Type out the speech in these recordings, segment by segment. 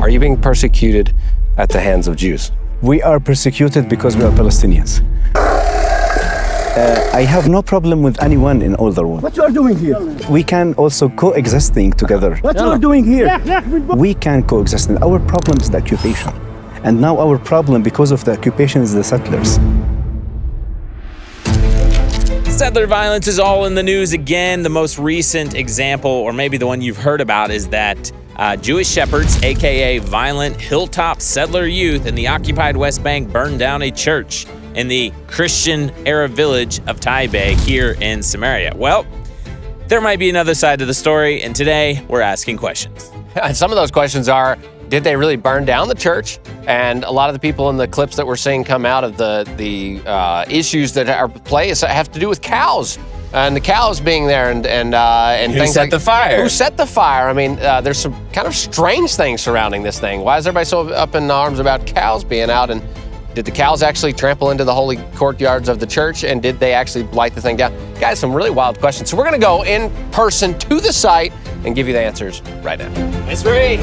Are you being persecuted at the hands of Jews? We are persecuted because we are Palestinians. I have no problem with anyone in all the world. What you are doing here? We can also coexisting together. What you are doing here? We can coexist. Our problem is the occupation. And now our problem, because of the occupation, is the settlers. Settler violence is all in the news again. The most recent example, or maybe the one you've heard about, is that Jewish shepherds, aka violent hilltop settler youth in the occupied West Bank, burned down a church in the Christian-era village of Taybeh here in Samaria. Well, there might be another side to the story, and today we're asking questions. And some of those questions are, did they really burn down the church? And a lot of the people in the clips that we're seeing come out of the issues that are played have to do with cows. And the cows being there and Who things set like the fire? Who set the fire? I mean, there's some kind of strange things surrounding this thing. Why is everybody so up in arms about cows being out? And did the cows actually trample into the holy courtyards of the church? And did they actually light the thing down? Guys, some really wild questions. So we're going to go in person to the site and give you the answers right now. It's free.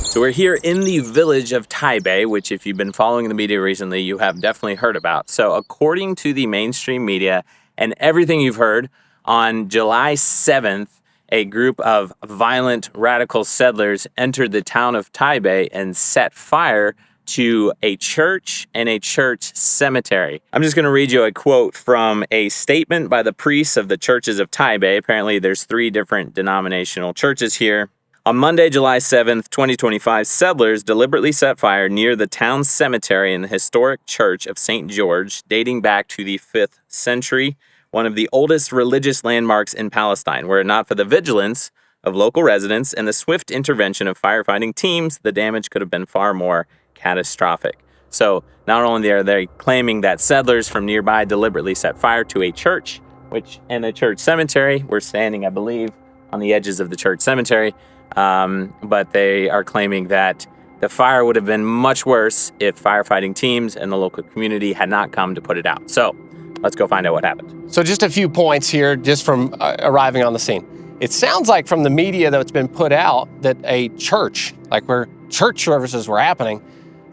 So we're here in the village of Taybeh, which if you've been following the media recently, you have definitely heard about. So according to the mainstream media and everything you've heard, on July 7th, a group of violent radical settlers entered the town of Taybeh and set fire to a church and a church cemetery. I'm just going to read you a quote from a statement by the priests of the churches of Taybeh. Apparently there's 3 different denominational churches here. On Monday, July 7th, 2025, settlers deliberately set fire near the town cemetery in the historic church of St. George, dating back to the 5th century, one of the oldest religious landmarks in Palestine. Were it not for the vigilance of local residents and the swift intervention of firefighting teams, the damage could have been far more catastrophic. So not only are they claiming that settlers from nearby deliberately set fire to a church, which in a church cemetery, we're standing, I believe, on the edges of the church cemetery, but they are claiming that the fire would have been much worse if firefighting teams and the local community had not come to put it out. So let's go find out what happened. So just a few points here, just from arriving on the scene. It sounds like from the media that's been put out that a church, like where church services were happening,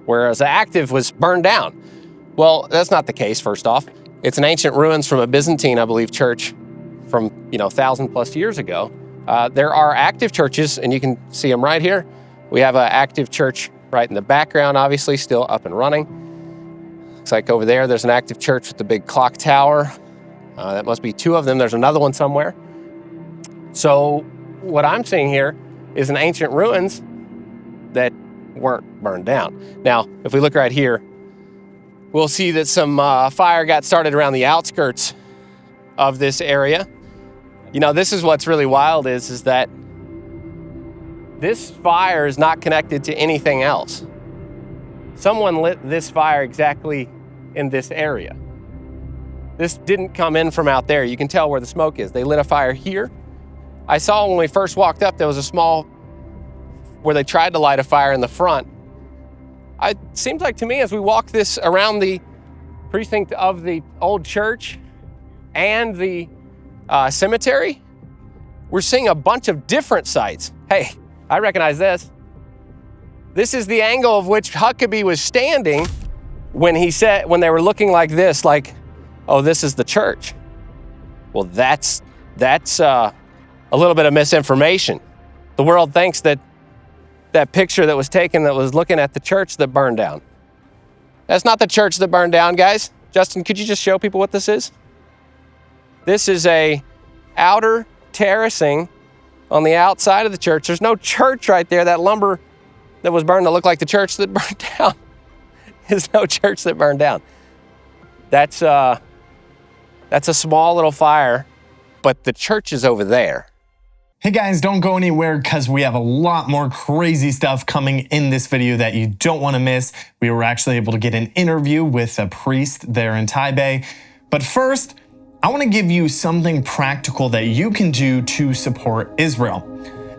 whereas the active was burned down. Well, that's not the case, first off. It's an ancient ruins from a Byzantine, I believe, church from, 1,000+ years ago. There are active churches, and you can see them right here. We have an active church right in the background, obviously, still up and running. Looks like over there's an active church with the big clock tower. That must be 2 of them. There's another one somewhere. So what I'm seeing here is an ancient ruins that weren't burned down. Now, if we look right here, we'll see that some fire got started around the outskirts of this area. This is what's really wild is that this fire is not connected to anything else. Someone lit this fire exactly in this area. This didn't come in from out there. You can tell where the smoke is. They lit a fire here. I saw when we first walked up, there was a small, where they tried to light a fire in the front. It seems like to me as we walk this around the precinct of the old church and the cemetery, we're seeing a bunch of different sites. Hey, I recognize this. This is the angle of which Huckabee was standing when they were looking like this, like, oh, this is the church. Well, that's a little bit of misinformation. The world thinks that picture that was taken that was looking at the church that burned down. That's not the church that burned down, guys. Justin, could you just show people what this is? This is a outer terracing on the outside of the church. There's no church right there. That lumber that was burned that looked like the church that burned down is no church that burned down. That's a small little fire, but the church is over there. Hey guys, don't go anywhere because we have a lot more crazy stuff coming in this video that you don't want to miss. We were actually able to get an interview with a priest there in Taybeh. But first, I want to give you something practical that you can do to support Israel.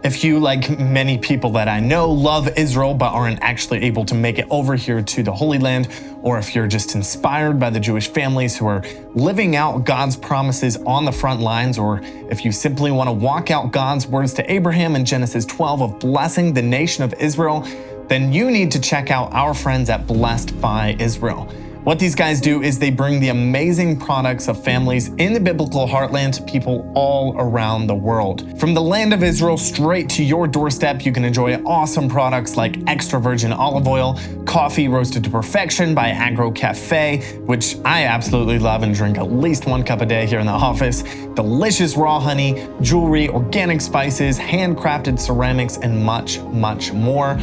If you, like many people that I know, love Israel but aren't actually able to make it over here to the Holy Land, or if you're just inspired by the Jewish families who are living out God's promises on the front lines, or if you simply want to walk out God's words to Abraham in Genesis 12 of blessing the nation of Israel, then you need to check out our friends at Blessed by Israel. What these guys do is they bring the amazing products of families in the biblical heartland to people all around the world. From the land of Israel straight to your doorstep, you can enjoy awesome products like extra virgin olive oil, coffee roasted to perfection by Agro Cafe, which I absolutely love and drink at least 1 cup a day here in the office, delicious raw honey, jewelry, organic spices, handcrafted ceramics, and much, much more.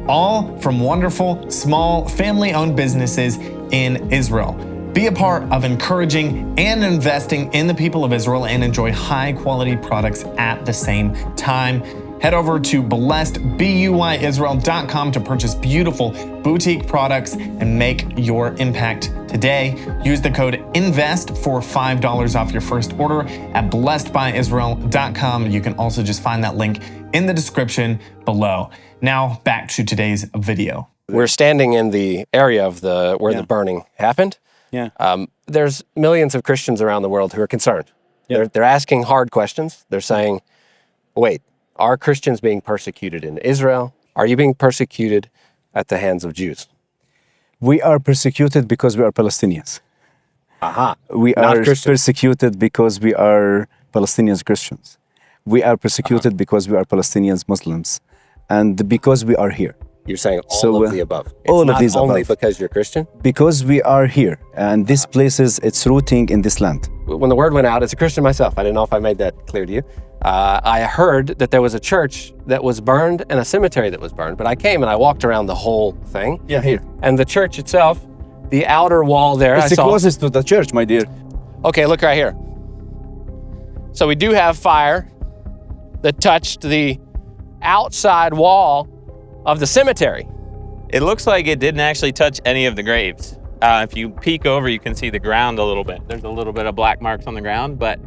All from wonderful, small, family-owned businesses in Israel. Be a part of encouraging and investing in the people of Israel and enjoy high-quality products at the same time. Head over to blessedbyisrael.com to purchase beautiful boutique products and make your impact today. Use the code INVEST for $5 off your first order at blessedbyisrael.com. You can also just find that link in the description below. Now back to today's video. We're standing in the area of where the burning happened. Yeah. There's millions of Christians around the world who are concerned. Yeah. They're asking hard questions. They're saying, wait, are Christians being persecuted in Israel? Are you being persecuted at the hands of Jews? We are persecuted because we are Palestinians. Aha. We Not are Christians. persecuted because we are Palestinians Christians. We are persecuted because we are Palestinians Muslims. And because we are here. You're saying all So, of the above. It's all of not these only above. because you're Christian. Because we are here. And this place it's rooting in this land. When the word went out, as a Christian myself, I didn't know if I made that clear to you. I heard that there was a church that was burned and a cemetery that was burned. But I came and I walked around the whole thing. Yeah, here. And the church itself, the outer wall there, It's I the saw. closest to the church, my dear. Okay, look right here. So we do have fire that touched the outside wall of the cemetery. It looks like it didn't actually touch any of the graves. If you peek over, you can see the ground a little bit. There's a little bit of black marks on the ground, but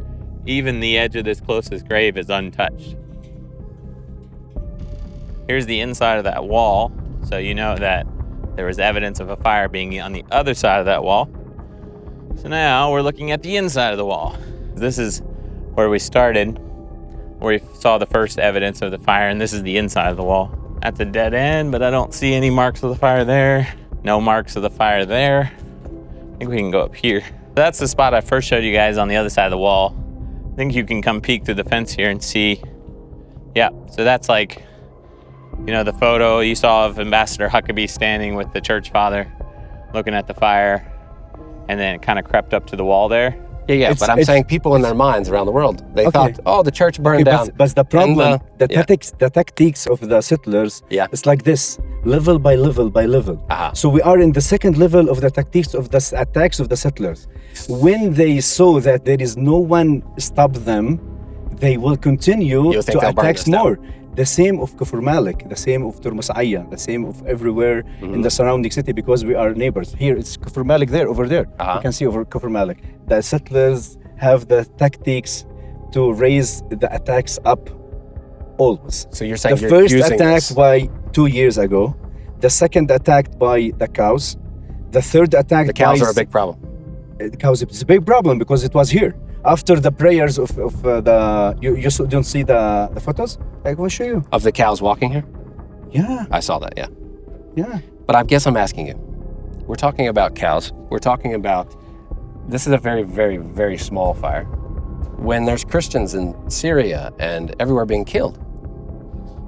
even the edge of this closest grave is untouched. Here's the inside of that wall, so you know that there was evidence of a fire being on the other side of that wall. So now we're looking at the inside of the wall. This is where we started, where we saw the first evidence of the fire, and this is the inside of the wall. That's a dead end, but I don't see any marks of the fire there. No marks of the fire there. I think we can go up here. That's the spot I first showed you guys on the other side of the wall. I think you can come peek through the fence here and see. Yeah, so that's like, you know, the photo you saw of Ambassador Huckabee standing with the church father, looking at the fire, and then it kind of crept up to the wall there. Yeah, but I'm saying people in their minds around the world, they thought, oh, the church burned down. But the problem, the yeah. tactics of the settlers, Yeah. it's like this, level by level by level. Uh-huh. So we are in the second level of the tactics of the attacks of the settlers. When they saw that there is no one stop them, they will continue You think to they'll burn attack this down? more. The same of Kufr Malik, the same of Turmus Aya, the same of everywhere in the surrounding city, because we are neighbors. Here it's Kufr Malik there, over there. You can see over Kufr Malik. The settlers have the tactics to raise the attacks up always. So you're saying The you're first using attack this. by 2 years ago, the second attack by the cows, the third attack The cows by are a big problem. the cows. It's a big problem because it was here. After the prayers of the, you don't see the photos? I will show you. Of the cows walking here? Yeah, I saw that, yeah. yeah. But I guess I'm asking you, we're talking about cows. We're talking about, this is a very, very, very small fire. When there's Christians in Syria and everywhere being killed,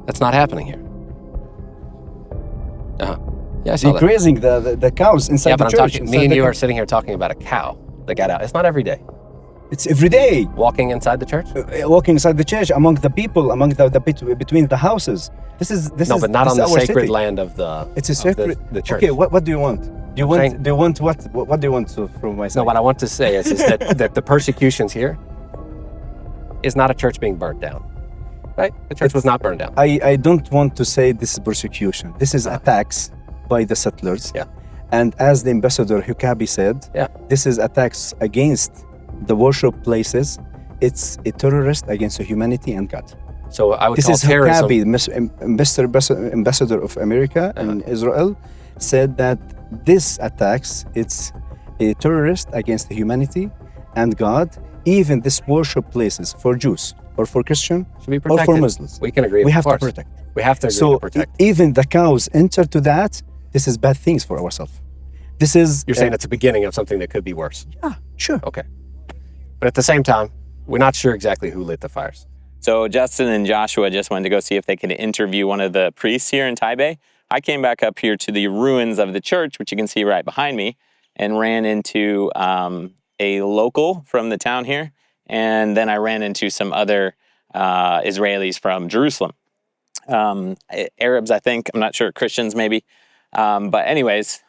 that's not happening here. Yeah, I saw that. Grazing the cows inside Yeah, the but church. I'm talking, inside me and the you co- are sitting here talking about a cow that got out. It's not every day. It's every day. Walking inside the church? Walking inside the church among the people, among between the houses. This is No, but not this on the is our sacred city. land of the It's a of sacred. the church. Okay, what do you want? Do you want? saying- Do you want what? What do you want from my side? No, what I want to say is that the persecutions here is not a church being burnt down, right? The church was not burned down. I don't want to say this is persecution. This is attacks by the settlers. Yeah. And as the ambassador Huckabee said, Yeah. this is attacks against the worship places. It's a terrorist against humanity and God. So I would This call is terrorism. Huckabee, ambassador of America in Israel, said that this attacks, it's a terrorist against humanity and God. Even this worship places for Jews or for Christian Should be or protected. for Muslims. We can agree. We of have to course. protect. We have to agree So to protect. even the cows enter to that. This is bad things for ourselves. This is You're saying it's the beginning of something that could be worse. yeah, sure. Okay. But at the same time, we're not sure exactly who lit the fires. So Justin and Joshua just wanted to go see if they could interview one of the priests here in Taybeh. I came back up here to the ruins of the church, which you can see right behind me, and ran into a local from the town here. And then I ran into some other Israelis from Jerusalem. Arabs, I think. I'm not sure. Christians, maybe. But anyways,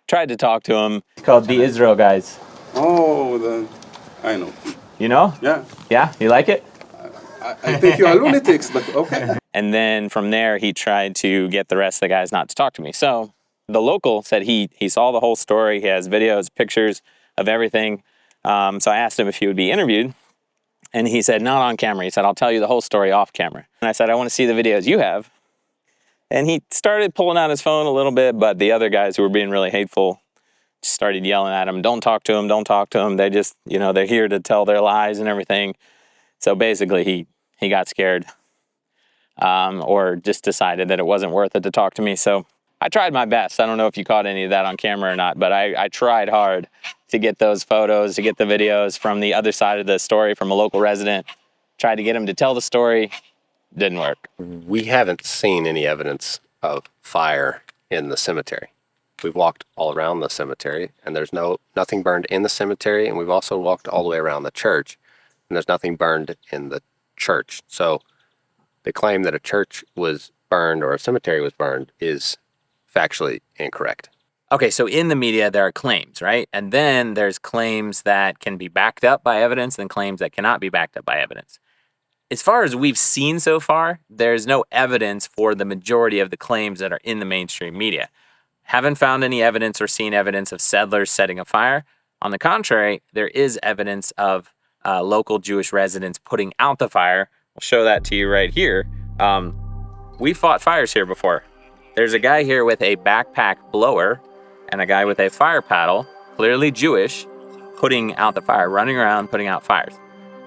tried to talk to him. It's called the Israel guys. Oh, I know. You know? Yeah. Yeah? You like it? I think you are lunatics, but okay. And then from there, he tried to get the rest of the guys not to talk to me. So the local said he saw the whole story. He has videos, pictures of everything. So I asked him if he would be interviewed. And he said, not on camera. He said, I'll tell you the whole story off camera. And I said, I want to see the videos you have. And he started pulling out his phone a little bit, but the other guys who were being really hateful just started yelling at him, don't talk to him, don't talk to him. They just, they're here to tell their lies and everything. So basically he got scared or just decided that it wasn't worth it to talk to me. So I tried my best. I don't know if you caught any of that on camera or not, but I tried hard to get those photos, to get the videos from the other side of the story from a local resident. Tried to get him to tell the story. Didn't work. We haven't seen any evidence of fire in the cemetery. We've walked all around the cemetery, and there's nothing burned in the cemetery, and we've also walked all the way around the church, and there's nothing burned in the church. So the claim that a church was burned or a cemetery was burned is factually incorrect. Okay, so in the media, there are claims, right? And then there's claims that can be backed up by evidence and claims that cannot be backed up by evidence. As far as we've seen so far, there's no evidence for the majority of the claims that are in the mainstream media. Haven't found any evidence or seen evidence of settlers setting a fire. On the contrary, there is evidence of local Jewish residents putting out the fire. I'll show that to you right here. We fought fires here before. There's a guy here with a backpack blower and a guy with a fire paddle, clearly Jewish, putting out the fire, running around, putting out fires.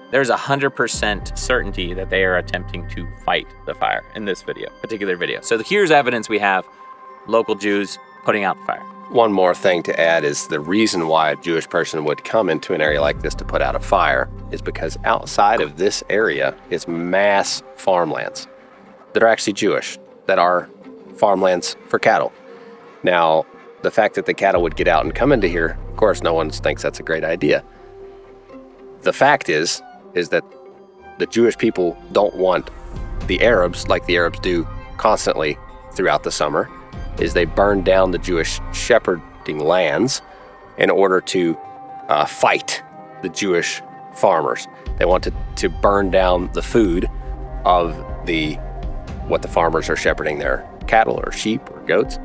There's 100% certainty that they are attempting to fight the fire in this particular video. So here's evidence we have, local Jews putting out the fire. One more thing to add is the reason why a Jewish person would come into an area like this to put out a fire is because outside of this area is mass farmlands that are actually Jewish, that are farmlands for cattle. Now, the fact that the cattle would get out and come into here, of course, no one thinks that's a great idea. The fact is that the Jewish people don't want the Arabs, like the Arabs do constantly throughout the summer, is they burn down the Jewish shepherding lands in order to fight the Jewish farmers. They want to burn down the food of what the farmers are shepherding their cattle or sheep or goats.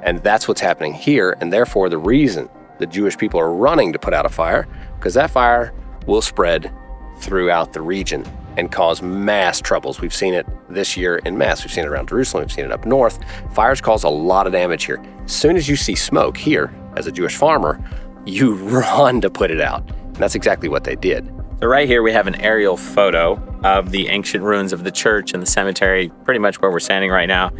And that's what's happening here. And therefore, the reason the Jewish people are running to put out a fire, because that fire will spread throughout the region and cause mass troubles. We've seen it this year in mass. We've seen it around Jerusalem. We've seen it up north. Fires cause a lot of damage here. As soon as you see smoke here, as a Jewish farmer, you run to put it out. And that's exactly what they did. So right here we have an aerial photo of the ancient ruins of the church and the cemetery, pretty much where we're standing right now.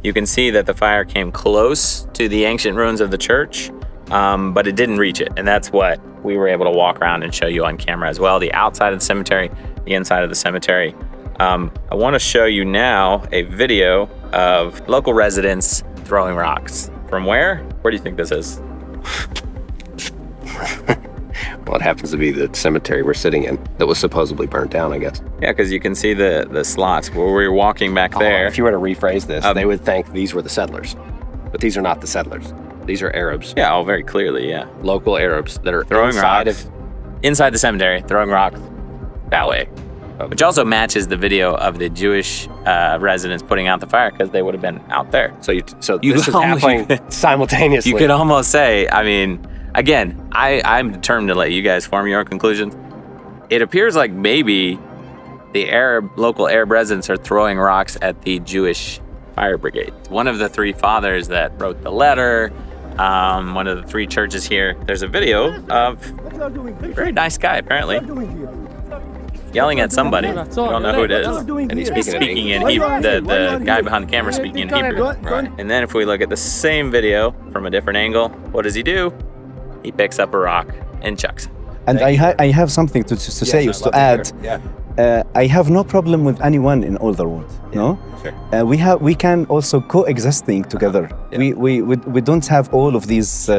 You can see that the fire came close to the ancient ruins of the church, but it didn't reach it. And that's what we were able to walk around and show you on camera as well. The outside of the cemetery, the inside of the cemetery. I want to show you now a video of local residents throwing rocks. From where? Where do you think this is? Well, it happens to be the cemetery we're sitting in that was supposedly burnt down, I guess. Yeah, because you can see the slots where we were walking back there. If you were to rephrase this, they would think these were the settlers. But these are not the settlers. These are Arabs. Yeah, very clearly, yeah. Local Arabs that are throwing rocks inside the cemetery, throwing rocks that way. Which also matches the video of the Jewish residents putting out the fire because they would have been out there. So this is happening simultaneously. You could almost say, I mean, again, I'm determined to let you guys form your own conclusions. It appears like maybe the local Arab residents are throwing rocks at the Jewish fire brigade. One of the 3 fathers that wrote the letter, one of the 3 churches here. There's a video of a very nice guy, apparently, yelling at somebody. We don't know who it is. And he's Speaking in Hebrew. The guy behind the camera speaking in Hebrew. Right. And then if we look at the same video from a different angle, what does he do? He picks up a rock and chucks it. And I have something to say, to add. I have no problem with anyone in all the world. No, sure. We can also coexisting together. We don't have all of these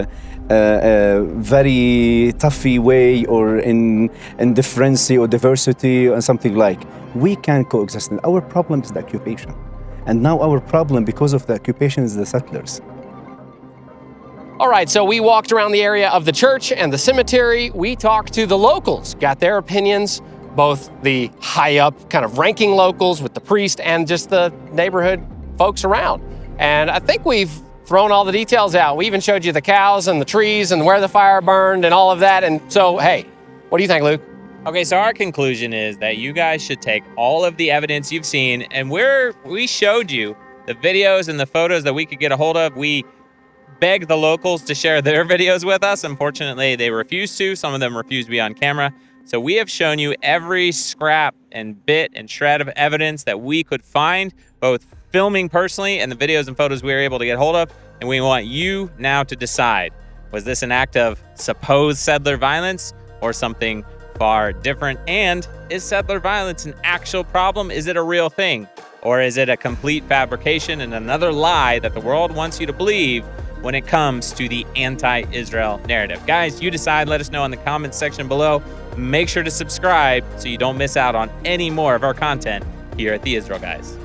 very toughy way or in difference or diversity or something like. We can coexist. And our problem is the occupation, and now our problem because of the occupation is the settlers. All right, so we walked around the area of the church and the cemetery. We talked to the locals, got their opinions, both the high up kind of ranking locals with the priest and just the neighborhood folks around. And I think we've thrown all the details out. We even showed you the cows and the trees and where the fire burned and all of that. And so, hey, what do you think, Luke? Okay, so our conclusion is that you guys should take all of the evidence you've seen, and we showed you the videos and the photos that we could get a hold of. We begged the locals to share their videos with us. Unfortunately, they refused to. Some of them refused to be on camera. So we have shown you every scrap and bit and shred of evidence that we could find, both filming personally and the videos and photos we were able to get hold of. And we want you now to decide, was this an act of supposed settler violence or something far different? And is settler violence an actual problem? Is it a real thing? Or is it a complete fabrication and another lie that the world wants you to believe when it comes to the anti-Israel narrative? Guys, you decide. Let us know in the comments section below. Make sure to subscribe so you don't miss out on any more of our content here at the Israel Guys.